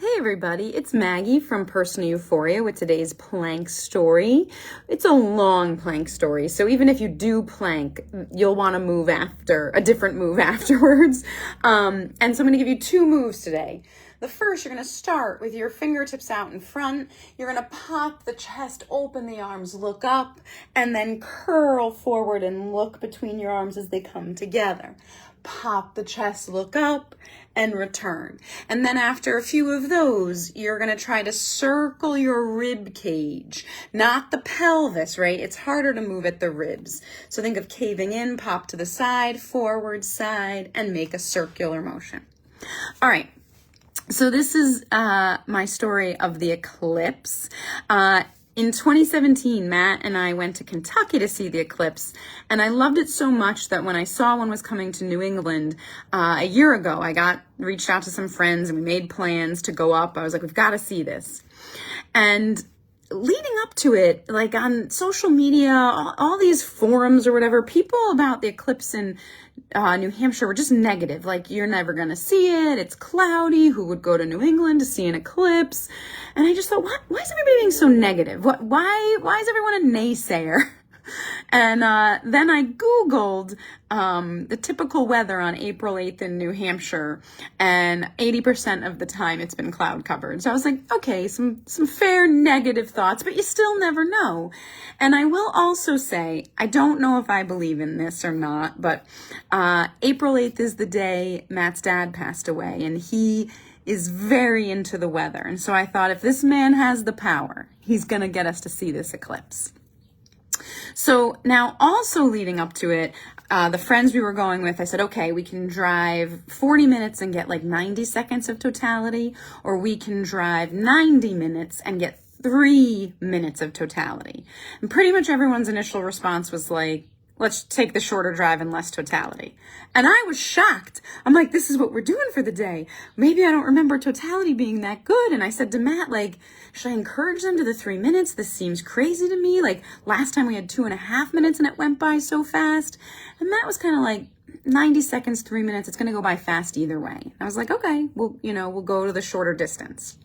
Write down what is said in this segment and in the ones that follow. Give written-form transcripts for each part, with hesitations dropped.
Hey everybody, it's Maggie from Personal Euphoria with today's plank story. It's a long plank story, so even if you do plank, you'll want to move after, a different move afterwards. And so I'm going to give you two moves today. The first, you're going to start with your fingertips out in front. You're going to pop the chest, open the arms, look up, and then curl forward and look between your arms as they come together. Pop the chest, look up, and return. And then after a few of those, you're going to try to circle your rib cage, not the pelvis, right? It's harder to move at the ribs. So think of caving in, pop to the side, forward, side, and make a circular motion. All right. So this is my story of the eclipse. In 2017, Matt and I went to Kentucky to see the eclipse, and I loved it so much that when I saw one was coming to New England a year ago, I reached out to some friends and we made plans to go up. I was like, we've got to see this. And leading up to it, like on social media, all these forums or whatever, people about the eclipse in New Hampshire were just negative. Like, you're never going to see it. It's cloudy. Who would go to New England to see an eclipse? And I just thought, why is everybody being so negative? Why is everyone a naysayer? And then I Googled the typical weather on April 8th in New Hampshire, and 80% of the time it's been cloud covered. So I was like, okay, some fair negative thoughts, but you still never know. And I will also say, I don't know if I believe in this or not, but April 8th is the day Matt's dad passed away, and he is very into the weather. And so I thought, if this man has the power, he's going to get us to see this eclipse. So now, also leading up to it, the friends we were going with, I said, okay, we can drive 40 minutes and get like 90 seconds of totality, or we can drive 90 minutes and get 3 minutes of totality. And pretty much everyone's initial response was like, let's take the shorter drive and less totality. And I was shocked. I'm like, this is what we're doing for the day. Maybe I don't remember totality being that good. And I said to Matt, like, should I encourage them to the 3 minutes? This seems crazy to me. Like, last time we had 2.5 minutes and it went by so fast. And Matt was kind of like, 90 seconds, 3 minutes. It's going to go by fast either way. I was like, okay, we'll go to the shorter distance.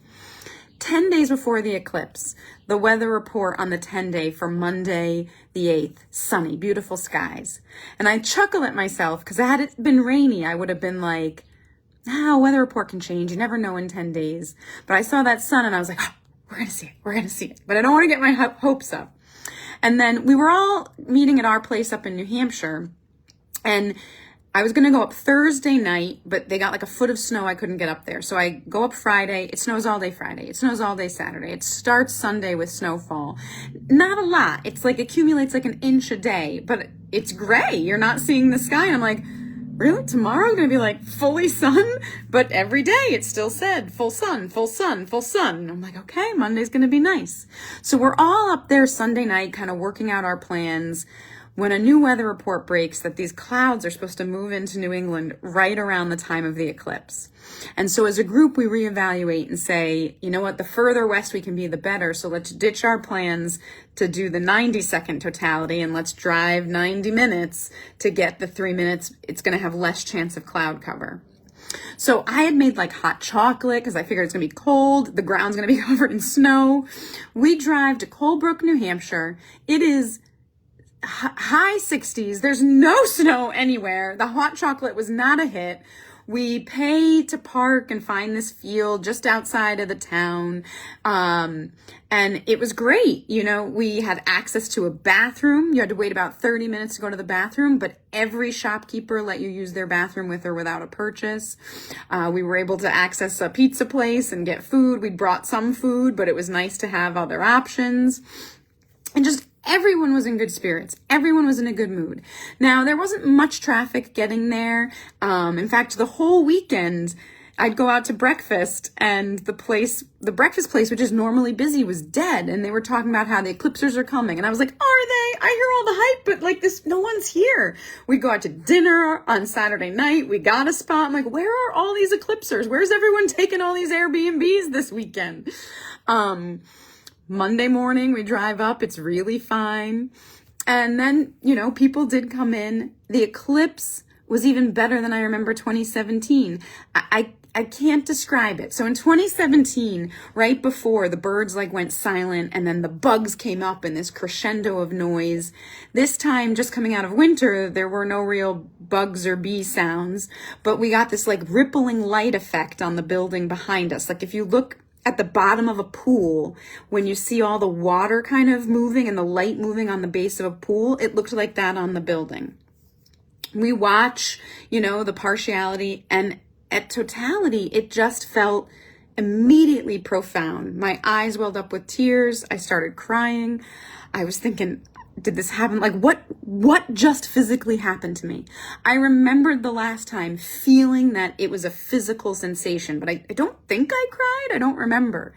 10 days before the eclipse, the weather report on the 10-day for Monday the 8th, sunny, beautiful skies. And I chuckle at myself because had it been rainy, I would have been like, weather report can change. You never know in 10 days. But I saw that sun and I was like, we're going to see it. But I don't want to get my hopes up. And then we were all meeting at our place up in New Hampshire, and I was going to go up Thursday night, but they got like a foot of snow. I couldn't get up there. So I go up Friday. It snows all day Friday. It snows all day Saturday. It starts Sunday with snowfall. Not a lot. It's like accumulates like an inch a day, but it's gray. You're not seeing the sky. And I'm like, really? Tomorrow going to be like fully sun? But every day it still said full sun, full sun, full sun. And I'm like, okay, Monday's going to be nice. So we're all up there Sunday night kind of working out our plans, when a new weather report breaks that these clouds are supposed to move into New England right around the time of the eclipse. And so as a group, we reevaluate and say, you know what, the further west we can be, the better. So let's ditch our plans to do the 90-second totality, and let's drive 90 minutes to get the 3 minutes. It's going to have less chance of cloud cover. So I had made like hot chocolate because I figured it's going to be cold. The ground's going to be covered in snow. We drive to Colebrook, New Hampshire. It is high 60s. There's no snow anywhere. The hot chocolate was not a hit. We pay to park and find this field just outside of the town. And it was great. We had access to a bathroom. You had to wait about 30 minutes to go to the bathroom, but every shopkeeper let you use their bathroom with or without a purchase. We were able to access a pizza place and get food. We brought some food, but it was nice to have other options. And just everyone was in good spirits. Everyone was in a good mood. Now, there wasn't much traffic getting there. In fact, the whole weekend, I'd go out to breakfast, and the breakfast place, which is normally busy, was dead. And they were talking about how the eclipsers are coming. And I was like, are they? I hear all the hype, but like this, no one's here. We go out to dinner on Saturday night. We got a spot. I'm like, where are all these eclipsers? Where's everyone taking all these Airbnbs this weekend? Monday morning, we drive up. It's really fine. And then, people did come in. The eclipse was even better than I remember 2017. I I can't describe it. So in 2017, right before the birds like went silent and then the bugs came up in this crescendo of noise, this time just coming out of winter, there were no real bugs or bee sounds, but we got this like rippling light effect on the building behind us. Like if you look at the bottom of a pool, when you see all the water kind of moving and the light moving on the base of a pool, it looked like that on the building. We watch, the partiality, and at totality, it just felt immediately profound. My eyes welled up with tears. I started crying. I was thinking, did this happen? Like what just physically happened to me? I remembered the last time feeling that it was a physical sensation, but I don't think I cried. I don't remember.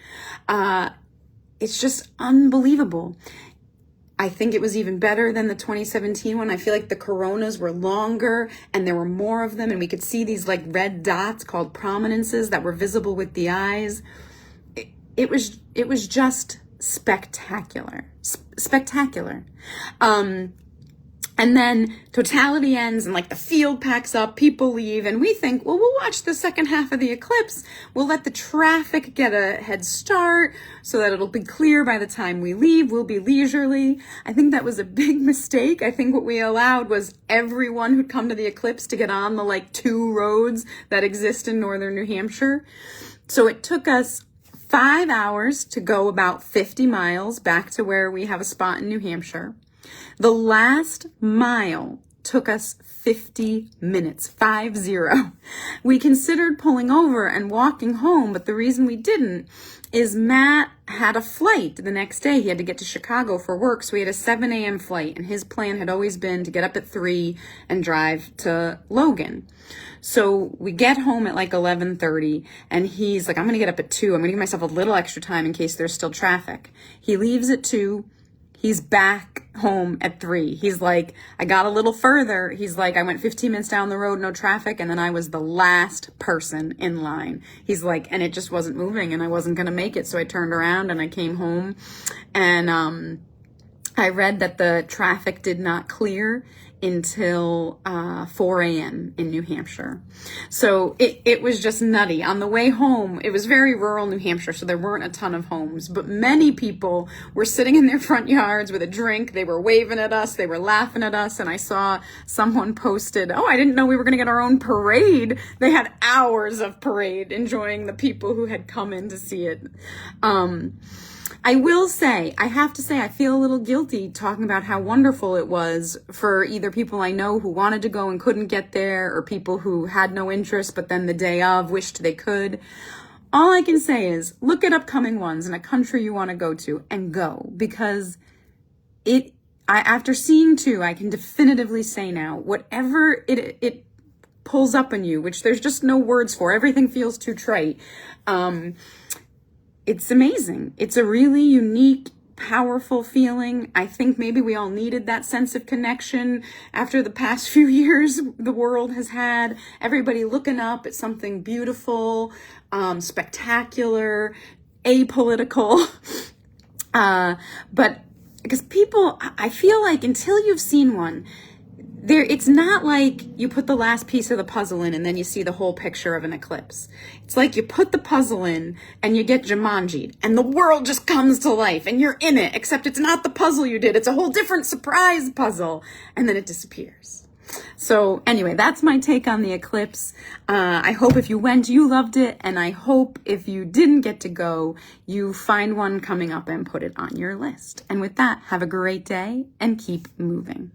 It's just unbelievable. I think it was even better than the 2017 one. I feel like the coronas were longer and there were more of them, and we could see these like red dots called prominences that were visible with the eyes. It was just spectacular. Spectacular. And then totality ends and like the field packs up, people leave, and we think, well, we'll watch the second half of the eclipse. We'll let the traffic get a head start so that it'll be clear by the time we leave. We'll be leisurely. I think that was a big mistake. I think what we allowed was everyone who'd come to the eclipse to get on the like 2 roads that exist in northern New Hampshire. So it took us 5 hours to go about 50 miles back to where we have a spot in New Hampshire. The last mile took us 50 minutes, 50. We considered pulling over and walking home, but the reason we didn't is Matt had a flight the next day. He had to get to Chicago for work, so he had a 7 a.m. flight, and his plan had always been to get up at 3 and drive to Logan. So we get home at like 11:30, and he's like, I'm going to get up at 2. I'm going to give myself a little extra time in case there's still traffic. He leaves at 2. He's back home at 3. He's like, I got a little further. He's like, I went 15 minutes down the road, no traffic, and then I was the last person in line. He's like, and it just wasn't moving, and I wasn't going to make it. So I turned around and I came home, and I read that the traffic did not clear until 4 a.m. in New Hampshire. So it was just nutty. On the way home, it was very rural New Hampshire, so there weren't a ton of homes, but many people were sitting in their front yards with a drink. They were waving at us. They were laughing at us. And I saw someone posted, oh, I didn't know we were going to get our own parade. They had hours of parade enjoying the people who had come in to see it. I will say, I have to say, I feel a little guilty talking about how wonderful it was for either people I know who wanted to go and couldn't get there, or people who had no interest but then the day of wished they could. All I can say is look at upcoming ones in a country you want to go to and go, because after seeing 2, I can definitively say now, whatever it pulls up on you, which there's just no words for, everything feels too trite. It's amazing. It's a really unique, powerful feeling. I think maybe we all needed that sense of connection after the past few years the world has had. Everybody looking up at something beautiful, spectacular, apolitical. But because people, I feel like until you've seen one, it's not like you put the last piece of the puzzle in and then you see the whole picture of an eclipse. It's like you put the puzzle in and you get Jumanji'd and the world just comes to life and you're in it, except it's not the puzzle you did. It's a whole different surprise puzzle, and then it disappears. So anyway, that's my take on the eclipse. I hope if you went, you loved it. And I hope if you didn't get to go, you find one coming up and put it on your list. And with that, have a great day and keep moving.